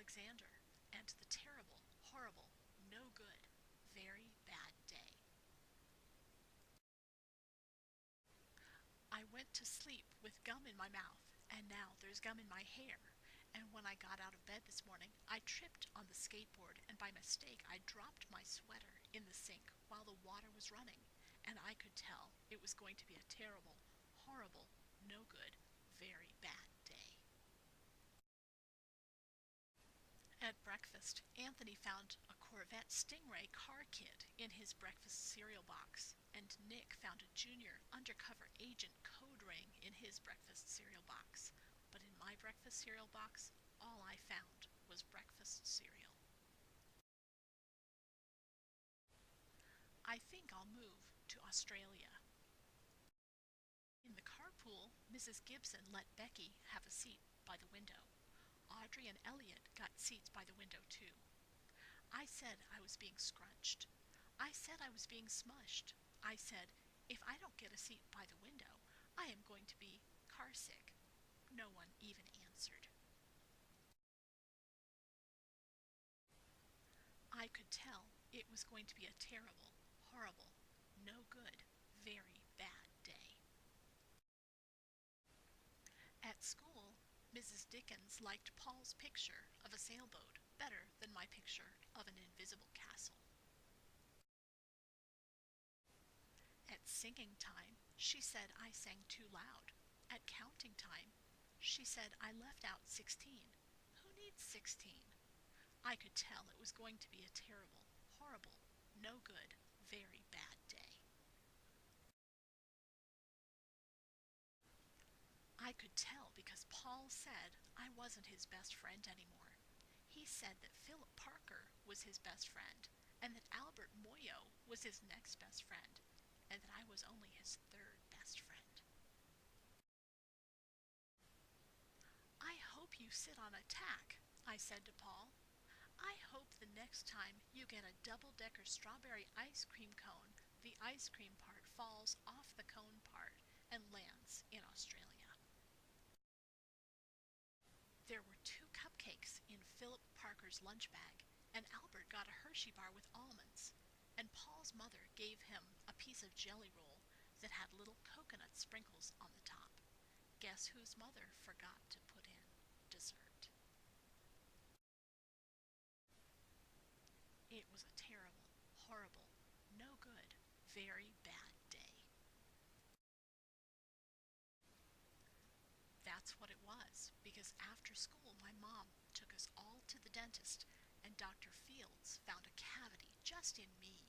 Alexander and the terrible, horrible, no good, very bad day. I went to sleep with gum in my mouth, and now there's gum in my hair. And when I got out of bed this morning, I tripped on the skateboard, and by mistake, I dropped my sweater in the sink while the water was running. And I could tell it was going to be a terrible, horrible, no good, very bad day. At breakfast, Anthony found a Corvette Stingray car kit in his breakfast cereal box, and Nick found a junior undercover agent code ring in his breakfast cereal box. But in my breakfast cereal box, all I found was breakfast cereal. I think I'll move to Australia. In the carpool, Mrs. Gibson let Becky have a seat by the window. Audrey and Elliot got seats by the window, too. I said I was being scrunched. I said I was being smushed. I said, if I don't get a seat by the window, I am going to be car sick. No one even answered. I could tell it was going to be a terrible, horrible, no good, very bad day. At school, Mrs. Dickens liked Paul's picture of a sailboat better than my picture of an invisible castle. At singing time, she said I sang too loud. At counting time, she said I left out 16. Who needs 16? I could tell it was going to be a terrible, horrible, no good, very bad day. I could tell because Paul said I wasn't his best friend anymore. He said that Philip Parker was his best friend, and that Albert Moyo was his next best friend, and that I was only his third best friend. I hope you sit on a tack, I said to Paul. I hope the next time you get a double-decker strawberry ice cream cone, the ice cream part falls off the cone part and lands in Australia. There were 2 cupcakes in Philip Parker's lunch bag, and Albert got a Hershey bar with almonds, and Paul's mother gave him a piece of jelly roll that had little coconut sprinkles on the top. Guess whose mother forgot to put in dessert? It was a terrible, horrible, no good, very bad day. That's what it was, because after school my mom took us all to the dentist, and Dr. Fields found a cavity just in me.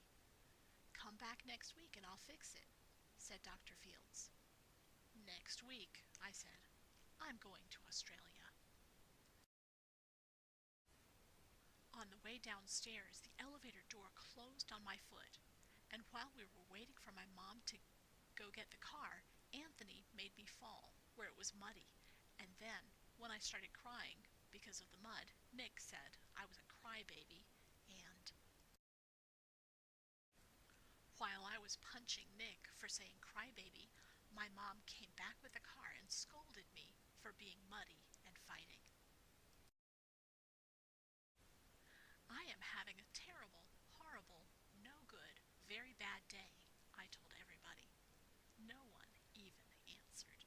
Come back next week and I'll fix it, said Dr. Fields. Next week, I said. I'm going to Australia. On the way downstairs, the elevator door closed on my foot, and while we were waiting for my mom to go get the car, Anthony made me fall where it was muddy, and then, when I started crying because of the mud, Nick said I was a crybaby, and while I was punching Nick for saying crybaby, my mom came back with the car and scolded me for being muddy and fighting. I am having a terrible, horrible, no good, very bad day, I told everybody. No one even answered.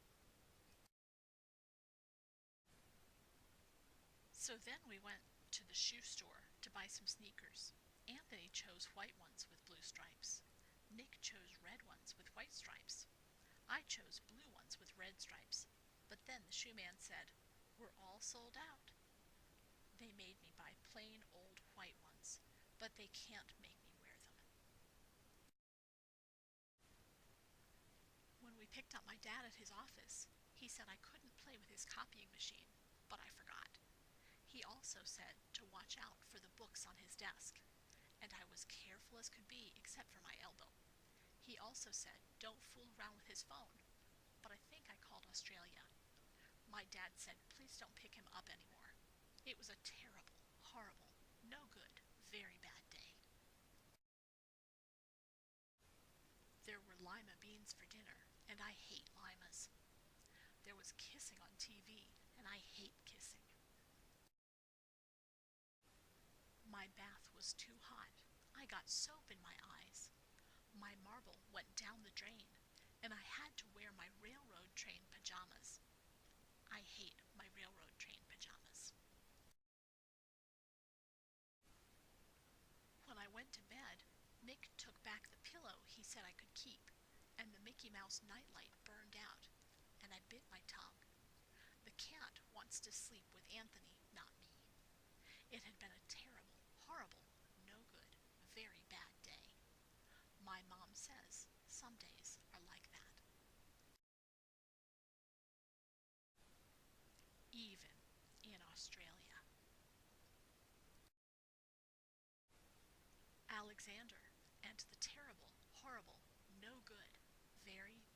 So then we went to the shoe store to buy some sneakers. Anthony chose white ones with blue stripes. Nick chose red ones with white stripes. I chose blue ones with red stripes. But then the shoe man said, "We're all sold out." They made me buy plain old white ones, but they can't make me wear them. When we picked up my dad at his office, he said I couldn't play with his copying machine, but I forgot. He also said to watch out for the books on his desk, and I was careful as could be except for my elbow. He also said don't fool around with his phone, but I think I called Australia. My dad said please don't pick him up anymore. It was a terrible, horrible, no good, very bad day. There were lima beans for dinner, and I hate limas. There was kissing on TV, and I hate kissing. was too hot. I got soap in my eyes. My marble went down the drain, and I had to wear my railroad train pajamas. I hate my railroad train pajamas. When I went to bed, Mick took back the pillow he said I could keep, and the Mickey Mouse nightlight burned out, and I bit my tongue. The cat wants to sleep with Anthony, not me. It had been a terrible, horrible, no good, very bad day. My mom says some days are like that. Even in Australia. Alexander and the terrible, horrible, no good, very